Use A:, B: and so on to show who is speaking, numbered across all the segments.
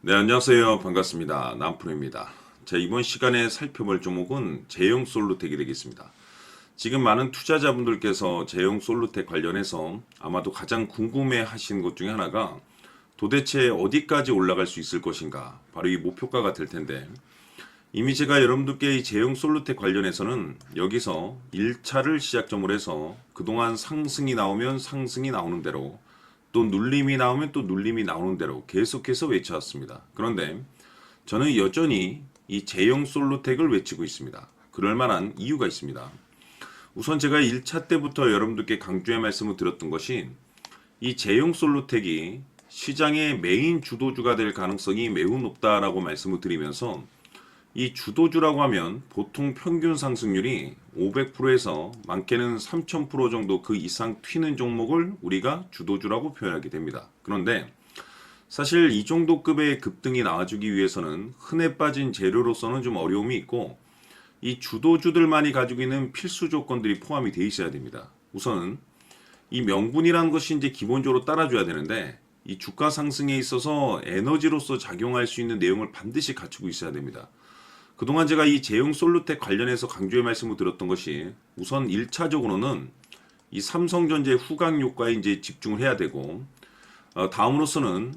A: 네, 안녕하세요. 반갑습니다. 남프로입니다. 자, 이번 시간에 살펴볼 종목은 제형 솔루텍이 되겠습니다. 지금 많은 투자자분들께서 제형 솔루텍 관련해서 아마도 가장 궁금해 하시는 것 중에 하나가 도대체 어디까지 올라갈 수 있을 것인가? 바로 이 목표가가 될 텐데, 이미 제가 여러분들께 이 제형 솔루텍 관련해서는 여기서 1차를 시작점으로 해서 그동안 상승이 나오면 상승이 나오는 대로, 또 눌림이 나오면 또 눌림이 나오는 대로 계속해서 외쳐왔습니다. 그런데 저는 여전히 이 제형 솔루텍을 외치고 있습니다. 그럴 만한 이유가 있습니다. 우선 제가 1차 때부터 여러분들께 강조의 말씀을 드렸던 것이 이 제형 솔루텍이 시장의 메인 주도주가 될 가능성이 매우 높다라고 말씀을 드리면서, 이 주도주라고 하면 보통 평균 상승률이 500%에서 많게는 3000% 정도 그 이상 튀는 종목을 우리가 주도주라고 표현하게 됩니다. 그런데 사실 이 정도 급의 급등이 나와주기 위해서는 흔해 빠진 재료로서는 좀 어려움이 있고, 이 주도주들만이 가지고 있는 필수 조건들이 포함이 되어 있어야 됩니다. 우선은 이 명분이라는 것이 이제 기본적으로 따라줘야 되는데, 이 주가 상승에 있어서 에너지로서 작용할 수 있는 내용을 반드시 갖추고 있어야 됩니다. 그동안 제가 이 제형 솔루텍 관련해서 강조의 말씀을 드렸던 것이, 우선 1차적으로는 이 삼성전자의 후광 효과에 이제 집중을 해야 되고, 다음으로서는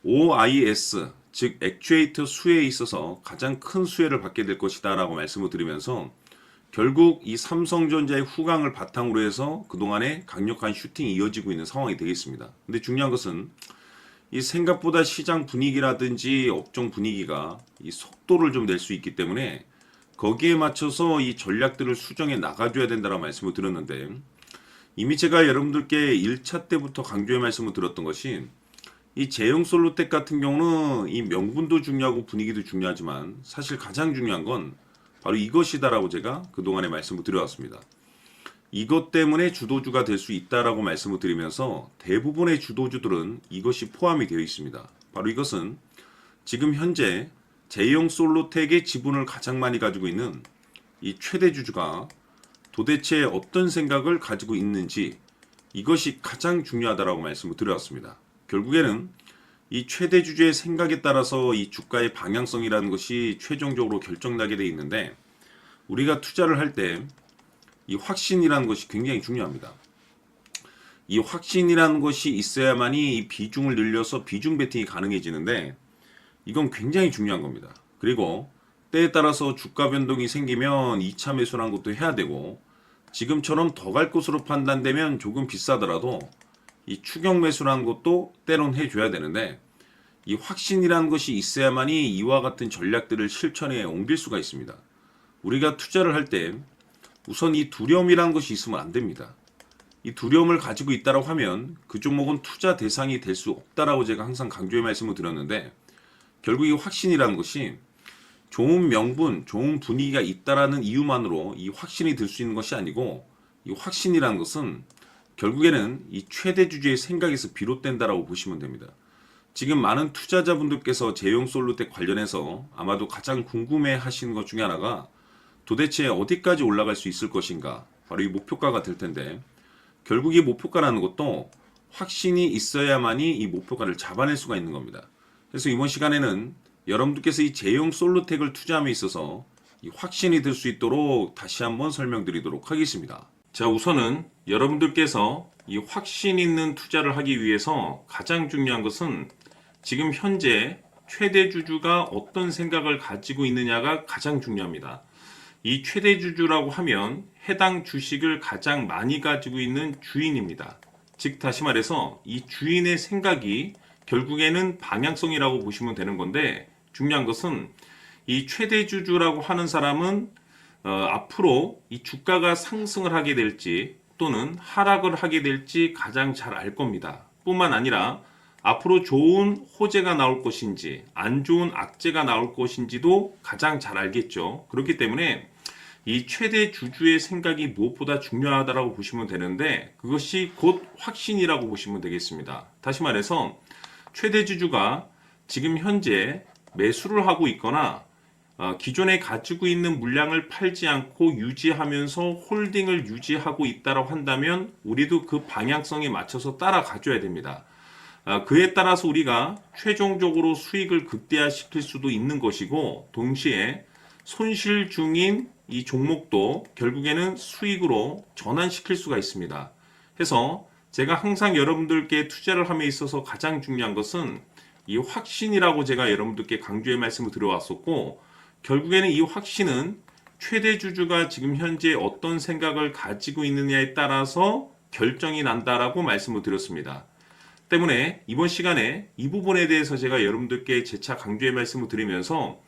A: OIS, 즉 액추에이터 수혜에 있어서 가장 큰 수혜를 받게 될 것이다 라고 말씀을 드리면서, 결국 이 삼성전자의 후광을 바탕으로 해서 그동안에 강력한 슈팅이 이어지고 있는 상황이 되겠습니다. 근데 중요한 것은 이 생각보다 시장 분위기라든지 업종 분위기가 이 속도를 좀 낼 수 있기 때문에 거기에 맞춰서 이 전략들을 수정해 나가줘야 된다는 말씀을 드렸는데, 이미 제가 여러분들께 1차 때부터 강조의 말씀을 드렸던 것이, 이 제형 솔루텍 같은 경우는 이 명분도 중요하고 분위기도 중요하지만 사실 가장 중요한 건 바로 이것이다라고 제가 그동안에 말씀을 드려왔습니다. 이것 때문에 주도주가 될 수 있다라고 말씀을 드리면서 대부분의 주도주들은 이것이 포함이 되어 있습니다. 바로 이것은 지금 현재 제형 솔루텍의 지분을 가장 많이 가지고 있는 이 최대 주주가 도대체 어떤 생각을 가지고 있는지, 이것이 가장 중요하다라고 말씀을 드려왔습니다. 결국에는 이 최대 주주의 생각에 따라서 이 주가의 방향성이라는 것이 최종적으로 결정나게 돼 있는데, 우리가 투자를 할 때 이 확신이라는 것이 굉장히 중요합니다. 이 확신이라는 것이 있어야만이 이 비중을 늘려서 비중 베팅이 가능해지는데, 이건 굉장히 중요한 겁니다. 그리고 때에 따라서 주가 변동이 생기면 2차 매수라는 것도 해야 되고, 지금처럼 더 갈 것으로 판단되면 조금 비싸더라도 이 추격 매수라는 것도 때론 해줘야 되는데, 이 확신이라는 것이 있어야만이 이와 같은 전략들을 실천에 옮길 수가 있습니다. 우리가 투자를 할 때 우선 이 두려움이라는 것이 있으면 안 됩니다. 이 두려움을 가지고 있다라고 하면 그 종목은 투자 대상이 될 수 없다라고 제가 항상 강조의 말씀을 드렸는데, 결국 이 확신이라는 것이 좋은 명분, 좋은 분위기가 있다라는 이유만으로 이 확신이 들 수 있는 것이 아니고, 이 확신이라는 것은 결국에는 이 최대 주주의 생각에서 비롯된다라고 보시면 됩니다. 지금 많은 투자자분들께서 제형 솔루텍 관련해서 아마도 가장 궁금해 하시는 것 중에 하나가 도대체 어디까지 올라갈 수 있을 것인가, 바로 이 목표가가 될 텐데, 결국 이 목표가라는 것도 확신이 있어야만이 이 목표가를 잡아낼 수가 있는 겁니다. 그래서 이번 시간에는 여러분들께서 이 제형 솔루텍을 투자함에 있어서 이 확신이 들 수 있도록 다시 한번 설명드리도록 하겠습니다. 자, 우선은 여러분들께서 이 확신 있는 투자를 하기 위해서 가장 중요한 것은 지금 현재 최대 주주가 어떤 생각을 가지고 있느냐가 가장 중요합니다. 이 최대 주주라고 하면 해당 주식을 가장 많이 가지고 있는 주인입니다. 즉 다시 말해서 이 주인의 생각이 결국에는 방향성이라고 보시면 되는 건데, 중요한 것은 이 최대 주주라고 하는 사람은 앞으로 이 주가가 상승을 하게 될지 또는 하락을 하게 될지 가장 잘 알 겁니다. 뿐만 아니라 앞으로 좋은 호재가 나올 것인지 안 좋은 악재가 나올 것인지도 가장 잘 알겠죠. 그렇기 때문에 이 최대 주주의 생각이 무엇보다 중요하다고 보시면 되는데, 그것이 곧 확신이라고 보시면 되겠습니다. 다시 말해서 최대 주주가 지금 현재 매수를 하고 있거나 기존에 가지고 있는 물량을 팔지 않고 유지하면서 홀딩을 유지하고 있다고 한다면 우리도 그 방향성에 맞춰서 따라가줘야 됩니다. 그에 따라서 우리가 최종적으로 수익을 극대화시킬 수도 있는 것이고 동시에 손실 중인 이 종목도 결국에는 수익으로 전환시킬 수가 있습니다. 해서 제가 항상 여러분들께 투자를 함에 있어서 가장 중요한 것은 이 확신이라고 제가 여러분들께 강조의 말씀을 드려왔었고 결국에는 이 확신은 최대 주주가 지금 현재 어떤 생각을 가지고 있느냐에 따라서 결정이 난다라고 말씀을 드렸습니다. 때문에 이번 시간에 이 부분에 대해서 제가 여러분들께 재차 강조의 말씀을 드리면서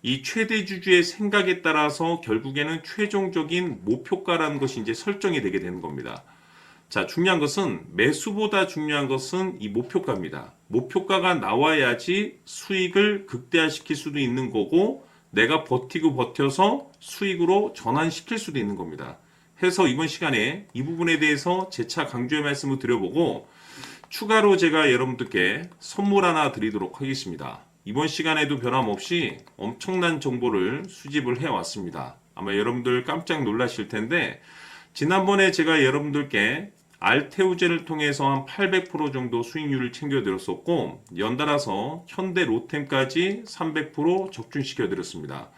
A: 이 최대 주주의 생각에 따라서 결국에는 최종적인 목표가라는 것이 이제 설정이 되게 되는 겁니다. 자, 중요한 것은 매수보다 중요한 것은 이 목표가입니다. 목표가가 나와야지 수익을 극대화시킬 수도 있는 거고 내가 버티고 버텨서 수익으로 전환시킬 수도 있는 겁니다. 해서 이번 시간에 이 부분에 대해서 재차 강조의 말씀을 드려보고 추가로 제가 여러분들께 선물 하나 드리도록 하겠습니다. 이번 시간에도 변함없이 엄청난 정보를 수집을 해왔습니다. 아마 여러분들 깜짝 놀라실 텐데 지난번에 제가 여러분들께 알테오젠을 통해서 한 800% 정도 수익률을 챙겨드렸었고 연달아서 현대 로템까지 300% 적중시켜드렸습니다.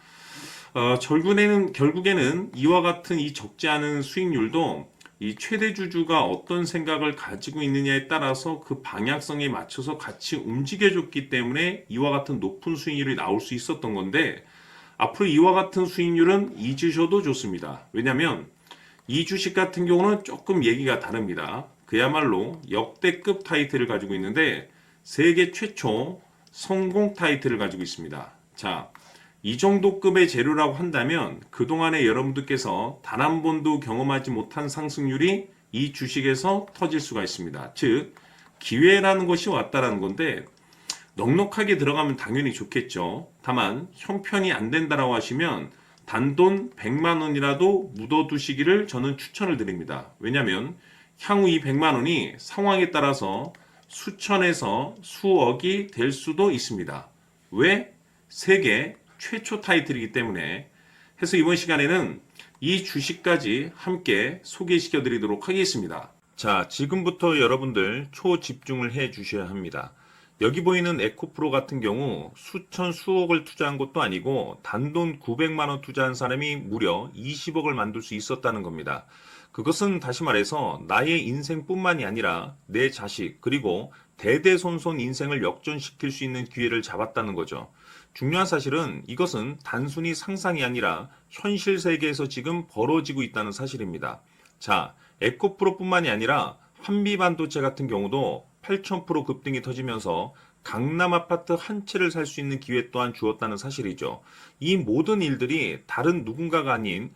A: 결국에는 이와 같은 이 적지 않은 수익률도 이 최대 주주가 어떤 생각을 가지고 있느냐에 따라서 그 방향성에 맞춰서 같이 움직여줬기 때문에 이와 같은 높은 수익률이 나올 수 있었던 건데 앞으로 이와 같은 수익률은 잊으셔도 좋습니다. 왜냐하면 이 주식 같은 경우는 조금 얘기가 다릅니다. 그야말로 역대급 타이틀을 가지고 있는데 세계 최초 성공 타이틀을 가지고 있습니다. 자, 이 정도 급의 재료라고 한다면 그동안에 여러분들께서 단 한 번도 경험하지 못한 상승률이 이 주식에서 터질 수가 있습니다. 즉 기회라는 것이 왔다라는 건데 넉넉하게 들어가면 당연히 좋겠죠. 다만 형편이 안 된다라고 하시면 단돈 100만 원이라도 묻어두시기를 저는 추천을 드립니다. 왜냐하면 향후 이 100만 원이 상황에 따라서 수천에서 수억이 될 수도 있습니다. 왜? 세계 최초 타이틀이기 때문에. 해서 이번 시간에는 이 주식까지 함께 소개시켜 드리도록 하겠습니다. 자, 지금부터 여러분들 초집중을 해 주셔야 합니다. 여기 보이는 에코프로 같은 경우 수천 수억을 투자한 것도 아니고 단돈 900만 원 투자한 사람이 무려 20억을 만들 수 있었다는 겁니다. 그것은 다시 말해서 나의 인생뿐만이 아니라 내 자식 그리고 대대손손 인생을 역전시킬 수 있는 기회를 잡았다는 거죠. 중요한 사실은 이것은 단순히 상상이 아니라 현실 세계에서 지금 벌어지고 있다는 사실입니다. 자, 에코프로뿐만이 아니라 한미반도체 같은 경우도 8,000% 급등이 터지면서 강남 아파트 한 채를 살 수 있는 기회 또한 주었다는 사실이죠. 이 모든 일들이 다른 누군가가 아닌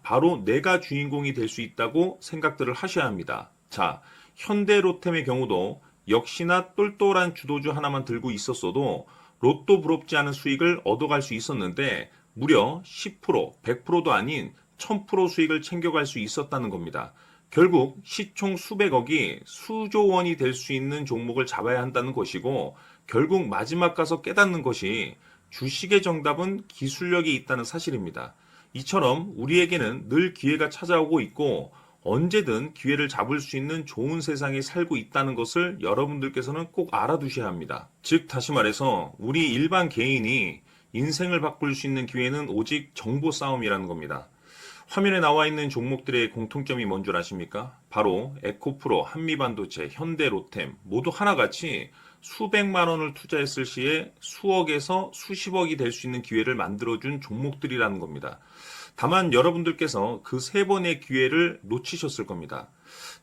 A: 바로 내가 주인공이 될 수 있다고 생각들을 하셔야 합니다. 자, 현대로템의 경우도 역시나 똘똘한 주도주 하나만 들고 있었어도 로또 부럽지 않은 수익을 얻어갈 수 있었는데 무려 10%, 100%도 아닌 1000% 수익을 챙겨갈 수 있었다는 겁니다. 결국 시총 수백억이 수조 원이 될 수 있는 종목을 잡아야 한다는 것이고 결국 마지막 가서 깨닫는 것이 주식의 정답은 기술력이 있다는 사실입니다. 이처럼 우리에게는 늘 기회가 찾아오고 있고 언제든 기회를 잡을 수 있는 좋은 세상에 살고 있다는 것을 여러분들께서는 꼭 알아두셔야 합니다. 즉 다시 말해서 우리 일반 개인이 인생을 바꿀 수 있는 기회는 오직 정보 싸움이라는 겁니다. 화면에 나와 있는 종목들의 공통점이 뭔 줄 아십니까? 바로 에코프로, 한미반도체, 현대로템 모두 하나같이 수백만 원을 투자했을 시에 수억에서 수십억이 될 수 있는 기회를 만들어준 종목들이라는 겁니다. 다만 여러분들께서 그 세 번의 기회를 놓치셨을 겁니다.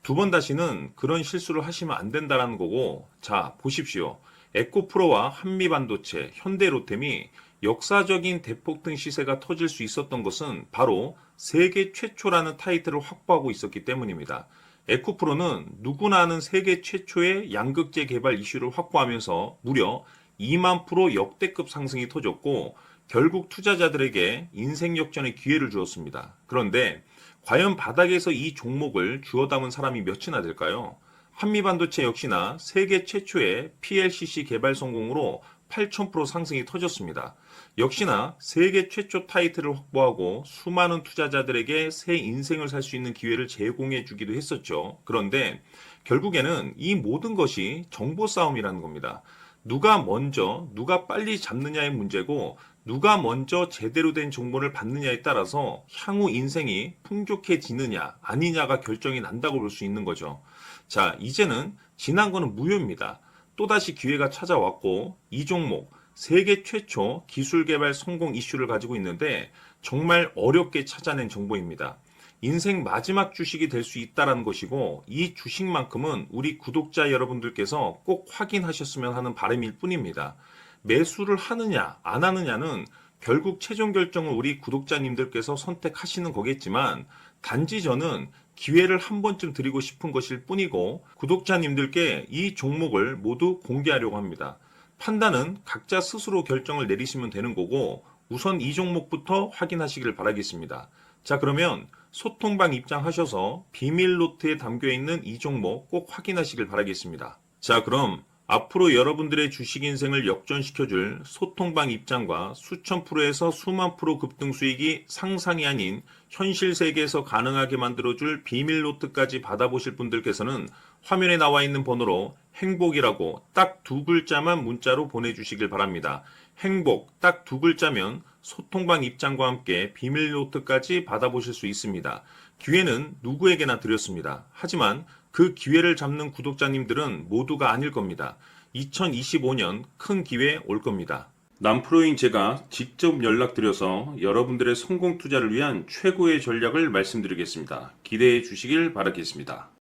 A: 두 번 다시는 그런 실수를 하시면 안 된다는 거고, 자, 보십시오. 에코프로와 한미반도체, 현대로템이 역사적인 대폭등 시세가 터질 수 있었던 것은 바로 세계 최초라는 타이틀을 확보하고 있었기 때문입니다. 에코프로는 누구나 아는 세계 최초의 양극재 개발 이슈를 확보하면서 무려 2만 프로 역대급 상승이 터졌고 결국 투자자들에게 인생 역전의 기회를 주었습니다. 그런데 과연 바닥에서 이 종목을 주워 담은 사람이 몇이나 될까요? 한미반도체 역시나 세계 최초의 PLCC 개발 성공으로 8,000% 상승이 터졌습니다. 역시나 세계 최초 타이틀을 확보하고 수많은 투자자들에게 새 인생을 살 수 있는 기회를 제공해 주기도 했었죠. 그런데 결국에는 이 모든 것이 정보 싸움이라는 겁니다. 누가 먼저, 누가 빨리 잡느냐의 문제고, 누가 먼저 제대로 된 정보를 받느냐에 따라서 향후 인생이 풍족해지느냐, 아니냐가 결정이 난다고 볼 수 있는 거죠. 자, 이제는 지난 거는 무효입니다. 또다시 기회가 찾아왔고, 이 종목, 세계 최초 기술 개발 성공 이슈를 가지고 있는데, 정말 어렵게 찾아낸 정보입니다. 인생 마지막 주식이 될 수 있다는 것이고, 이 주식만큼은 우리 구독자 여러분들께서 꼭 확인하셨으면 하는 바람일 뿐입니다. 매수를 하느냐 안 하느냐는 결국 최종 결정을 우리 구독자님들께서 선택하시는 거겠지만, 단지 저는 기회를 한 번쯤 드리고 싶은 것일 뿐이고, 구독자님들께 이 종목을 모두 공개하려고 합니다. 판단은 각자 스스로 결정을 내리시면 되는 거고, 우선 이 종목부터 확인하시길 바라겠습니다. 자, 그러면 소통방 입장하셔서 비밀 노트에 담겨 있는 이 종목 꼭 확인하시길 바라겠습니다. 자, 그럼 앞으로 여러분들의 주식 인생을 역전시켜줄 소통방 입장과 수천 프로에서 수만 프로 급등 수익이 상상이 아닌 현실 세계에서 가능하게 만들어줄 비밀 노트까지 받아보실 분들께서는 화면에 나와 있는 번호로 행복이라고 딱 두 글자만 문자로 보내주시길 바랍니다. 행복 딱 두 글자면 소통방 입장과 함께 비밀 노트까지 받아보실 수 있습니다. 기회는 누구에게나 드렸습니다. 하지만 그 기회를 잡는 구독자님들은 모두가 아닐 겁니다. 2025년 큰 기회 올 겁니다. 남프로인 제가 직접 연락드려서 여러분들의 성공 투자를 위한 최고의 전략을 말씀드리겠습니다. 기대해 주시길 바라겠습니다.